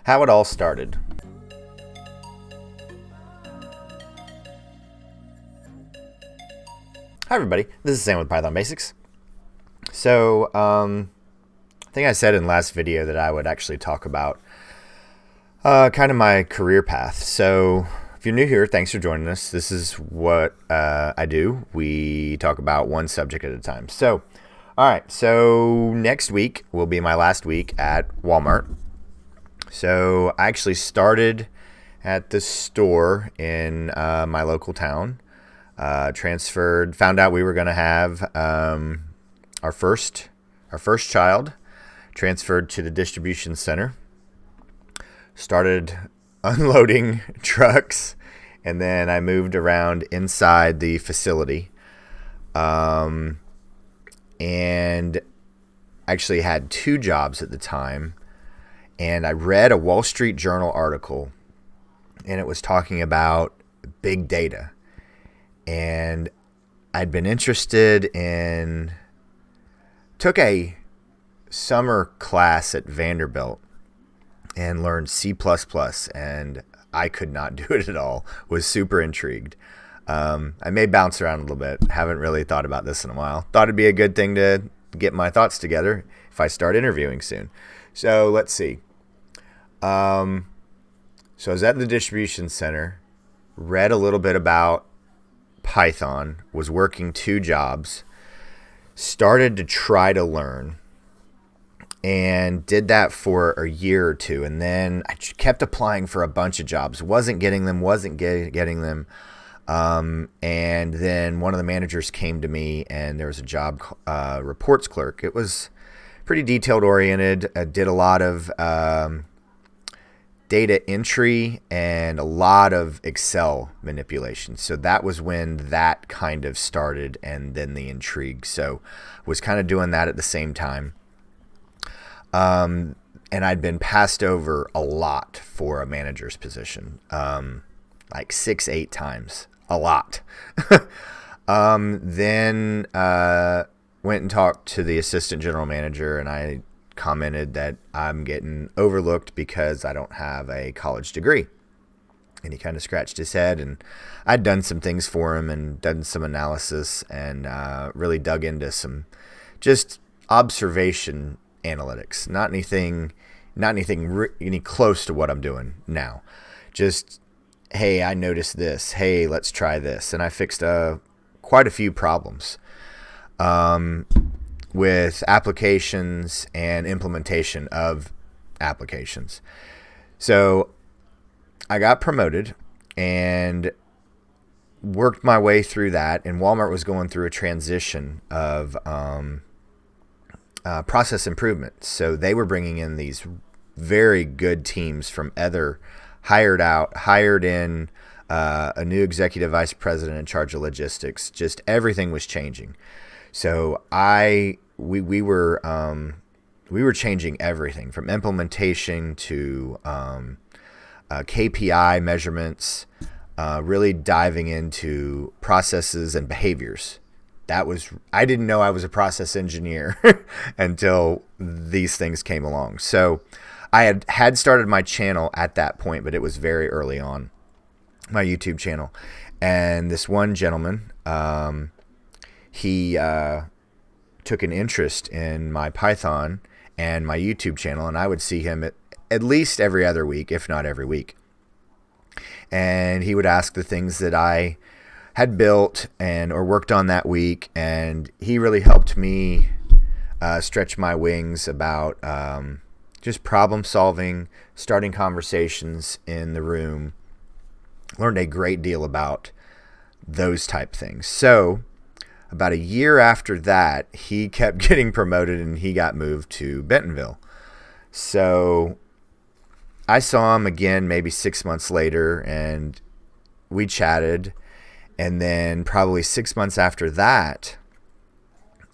How it all started. Hi everybody, this is Sam with Python Basics. So, I think I said in last video that I would actually talk about kind of my career path. So, if you're new here, thanks for joining us. This is what I do. We talk about one subject at a time. So, alright, so next week will be my last week at Walmart. So, I actually started at the store in my local town. Transferred, found out we were going to have our first child, transferred to the distribution center, started unloading trucks, and then I moved around inside the facility, and actually had two jobs at the time. And I read a Wall Street Journal article, and it was talking about big data. And I'd been interested in, took a summer class at Vanderbilt and learned C++, and I could not do it at all. Was super intrigued. I may bounce around a little bit. Haven't really thought about this in a while. Thought it'd be a good thing to get my thoughts together if I start interviewing soon. So let's see. So I was at the distribution center, read a little bit about Python, was working two jobs, started to try to learn, and did that for a year or two. And then I kept applying for a bunch of jobs, wasn't getting them. And then one of the managers came to me, and there was a job, reports clerk. It was pretty detailed oriented. I did a lot of data entry and a lot of Excel manipulation. So that was when that kind of started, and then the intrigue. So was kind of doing that at the same time. And I'd been passed over a lot for a manager's position, like 6-8 times, a lot. Then went and talked to the assistant general manager, and I commented that I'm getting overlooked because I don't have a college degree. And he kind of scratched his head, and I'd done some things for him and done some analysis, and really dug into some just observation analytics. Not anything any close to what I'm doing now. Just, hey, I noticed this. Hey, let's try this. And I fixed quite a few problems with applications and implementation of applications. So I got promoted and worked my way through that. And Walmart was going through a transition of process improvement. So they were bringing in these very good teams from other hired in a new executive vice president in charge of logistics. Just everything was changing. So we were changing everything from implementation to KPI measurements, really diving into processes and behaviors. I didn't know I was a process engineer until these things came along. So I had started my channel at that point, but it was very early on, my YouTube channel. And this one gentleman, he took an interest in my Python and my YouTube channel, and I would see him at least every other week, if not every week. And he would ask the things that I had built or worked on that week, and he really helped me stretch my wings about just problem solving, starting conversations in the room. Learned a great deal about those type things. So about a year after that, he kept getting promoted, and he got moved to Bentonville. So I saw him again maybe 6 months later, and we chatted. And then probably 6 months after that,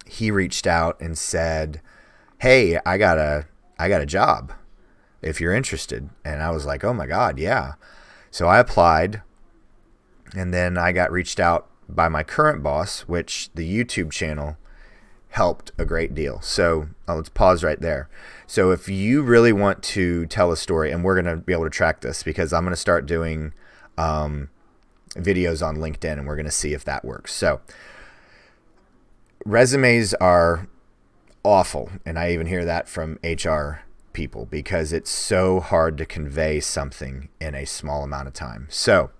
he reached out and said, hey, I got a job if you're interested. And I was like, oh my God, yeah. So I applied, and then I got reached out by my current boss, which the YouTube channel helped a great deal. So let's pause right there. So if you really want to tell a story, and we're going to be able to track this because I'm going to start doing videos on LinkedIn, and we're going to see if that works. So resumes are awful, and I even hear that from HR people because it's so hard to convey something in a small amount of time. So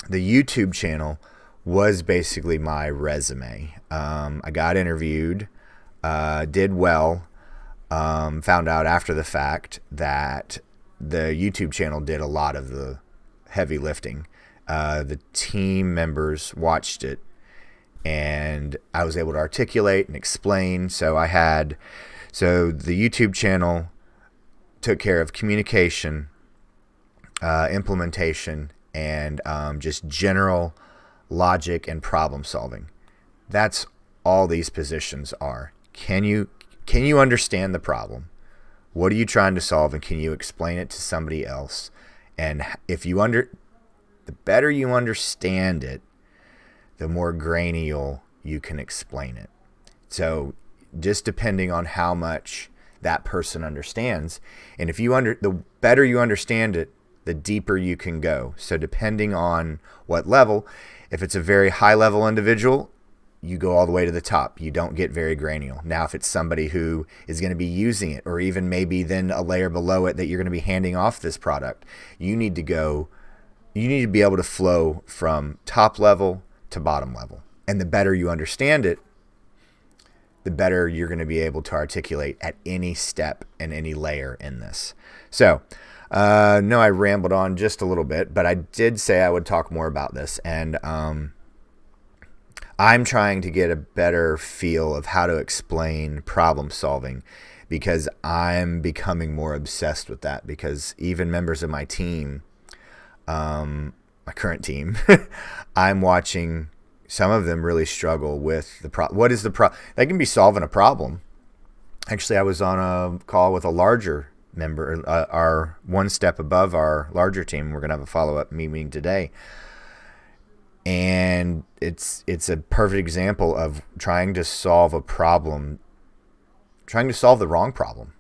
the YouTube channel was basically my resume. I got interviewed, did well, found out after the fact that the YouTube channel did a lot of the heavy lifting. The team members watched it, and I was able to articulate and explain. So the YouTube channel took care of communication, implementation, and just general logic and problem solving. That's all these positions are. Can you understand the problem? What are you trying to solve, and can you explain it to somebody else? And the better you understand it, the more grainy you can explain it. So just depending on how much that person understands, and the better you understand it, the deeper you can go. So depending on what level, if it's a very high level individual, you go all the way to the top. You don't get very granular. Now, if it's somebody who is going to be using it, or even maybe then a layer below it that you're going to be handing off this product, you need to be able to flow from top level to bottom level. And the better you understand it, the better you're going to be able to articulate at any step and any layer in this. So, no, I rambled on just a little bit, but I did say I would talk more about this. And I'm trying to get a better feel of how to explain problem solving, because I'm becoming more obsessed with that, because even members of my team, my current team, I'm watching some of them really struggle with the problem. What is the problem? They can be solving a problem. Actually, I was on a call with a larger member, our one step above our larger team. We're going to have a follow-up meeting today. And it's a perfect example of trying to solve a problem, trying to solve the wrong problem.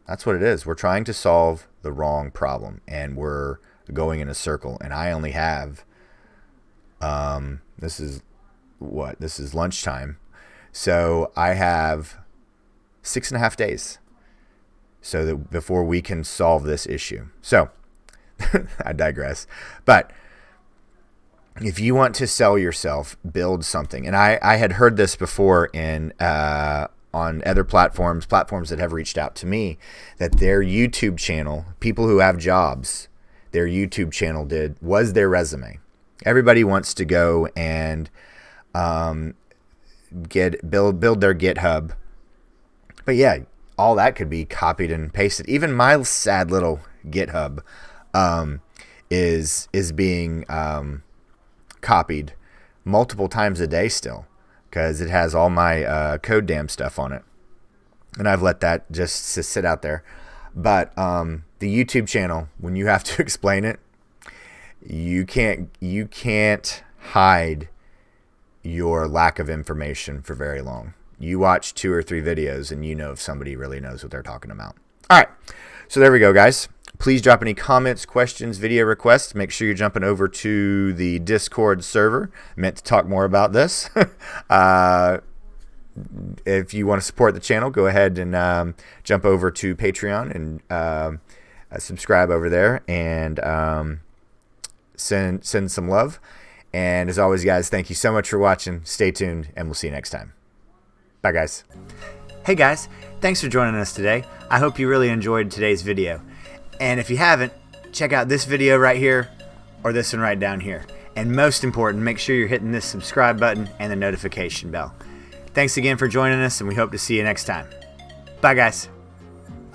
That's what it is. We're trying to solve the wrong problem, and we're going in a circle. And I only have, this is lunchtime. So I have 6.5 days so that before we can solve this issue. So I digress. But if you want to sell yourself, build something. And I had heard this before on other platforms that have reached out to me, that their YouTube channel, people who have jobs, their YouTube channel was their resume. Everybody wants to go and build their GitHub. But yeah, all that could be copied and pasted. Even my sad little GitHub is being copied multiple times a day still, because it has all my code damn stuff on it, and I've let that just sit out there. But the YouTube channel, when you have to explain it, you can't hide your lack of information for very long. You watch 2 or 3 videos and you know if somebody really knows what they're talking about. All right, so there we go, guys. Please drop any comments, questions, video requests. Make sure you're jumping over to the Discord server. Meant to talk more about this. If you want to support the channel, go ahead and jump over to Patreon and subscribe over there, and send some love. And as always, guys, thank you so much for watching. Stay tuned, and we'll see you next time. Bye, guys. Hey, guys. Thanks for joining us today. I hope you really enjoyed today's video. And if you haven't, check out this video right here or this one right down here. And most important, make sure you're hitting this subscribe button and the notification bell. Thanks again for joining us, and we hope to see you next time. Bye, guys.